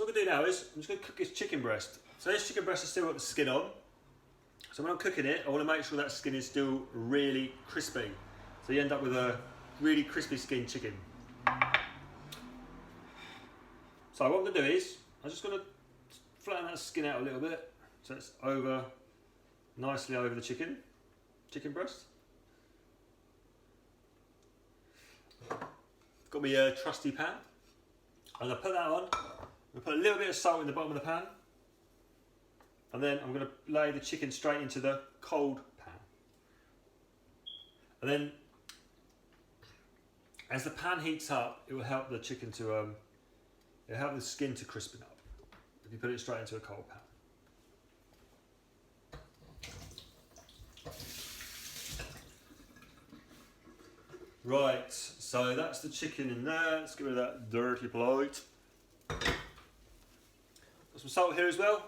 So what I'm going to do now is, I'm just going to cook this chicken breast. So this chicken breast has still got the skin on. So when I'm cooking it, I want to make sure that skin is still really crispy. So you end up with a really crispy skinned chicken. So what I'm going to do is, I'm just going to flatten that skin out a little bit. So it's over, nicely over the chicken breast. Got my trusty pan. I'm going to put that on. I'm going to put a little bit of salt in the bottom of the pan. And then I'm going to lay the chicken straight into the cold pan. And then, as the pan heats up, it will help the chicken to, it'll help the skin to crispen up. If you put it straight into a cold pan. Right, so that's the chicken in there. Let's get rid of that dirty plate. Got some salt here as well.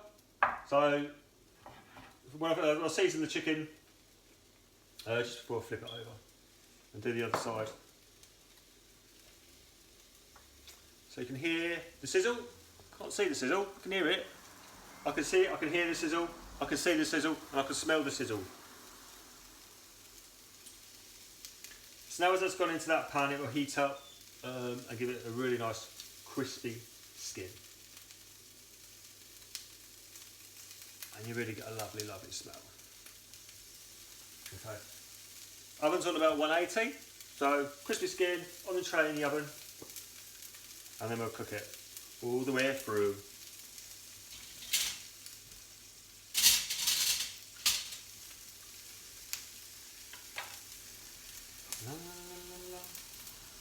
So, when I season the chicken, just before I flip it over, and do the other side. So you can hear the sizzle. Can't see the sizzle, I can hear it. I can see it, I can hear the sizzle, I can see the sizzle, and I can smell the sizzle. So now as that's gone into that pan, it will heat up and give it a really nice crispy skin. And you really get a lovely, lovely smell. Okay. Oven's on about 180, so crispy skin on the tray in the oven, and then we'll cook it all the way through.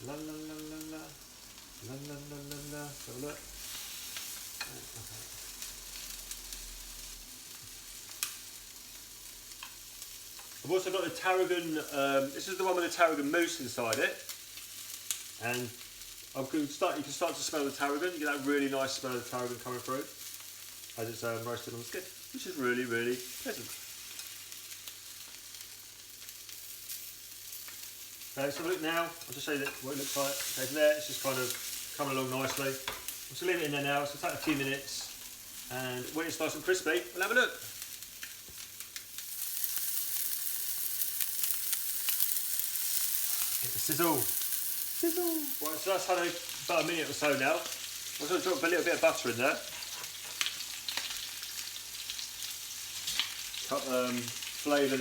La la la la la la la la la la la la. Have a look. Okay. I've also got the tarragon, this is the one with the tarragon mousse inside it, and you can start to smell the tarragon. You get that really nice smell of the tarragon coming through as it's roasted on the skin, which is really, really pleasant. Okay, so look now, I'll just show you what it looks like. Okay, from there it's just kind of coming along nicely. We'll just leave it in there now, so it'll take a few minutes, and when it's nice and crispy, we'll have a look. Get the sizzle. Sizzle. Right, so that's had about a minute or so now. I'm going to drop a little bit of butter in there. Flavour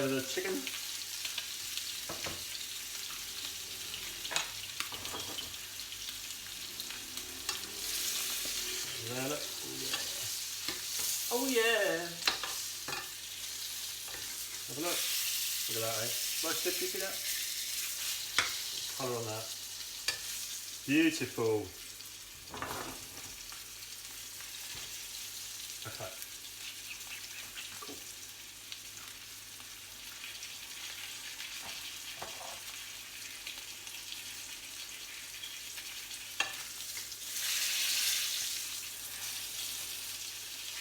the chicken. There, look. Oh yeah. Have a look. Look at that, eh? Nice dip, you see that? Colour on that. Beautiful. Okay. Cool.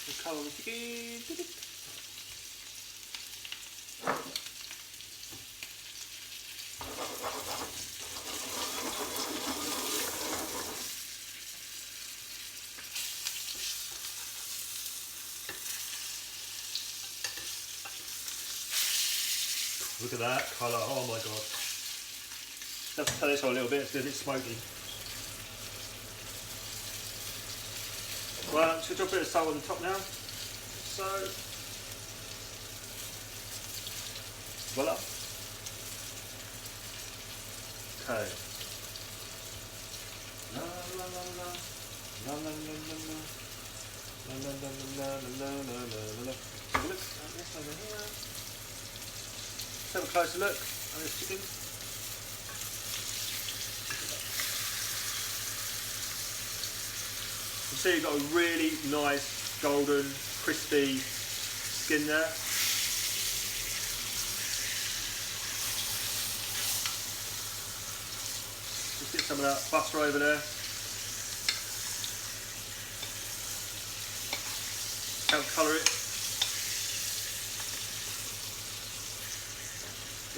The colour on the chicken. Look at that colour, oh my god. Just have to turn this on a little bit, it's a bit smoky. Well, I'm just going to drop a bit of salt on the top now. So, voila. Okay. La la la la. La la la la la. La la la la la la la la. Have a look at this over here. Let's have a closer look at this chicken. You see you've got a really nice golden crispy skin there. Just get some of that butter over there. Help colour it.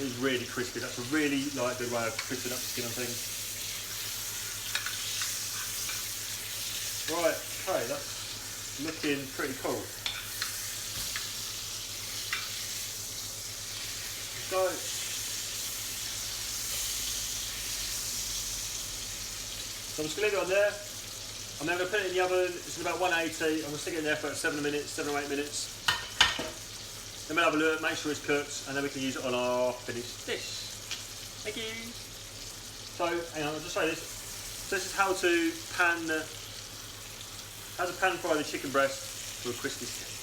It's really crispy. That's a really good way of crisping up the skin on things. looking pretty cool. So I'm just going to leave it on there. I'm then going to put it in the oven. It's at about 180. I'm going to stick it in there for about 7 minutes, 7 or 8 minutes. Then we'll have a look, make sure it's cooked, and then we can use it on our finished dish. Thank you. So, hang on, I'll just say this. So this is how to pan fry the chicken breast to a crispy skillet.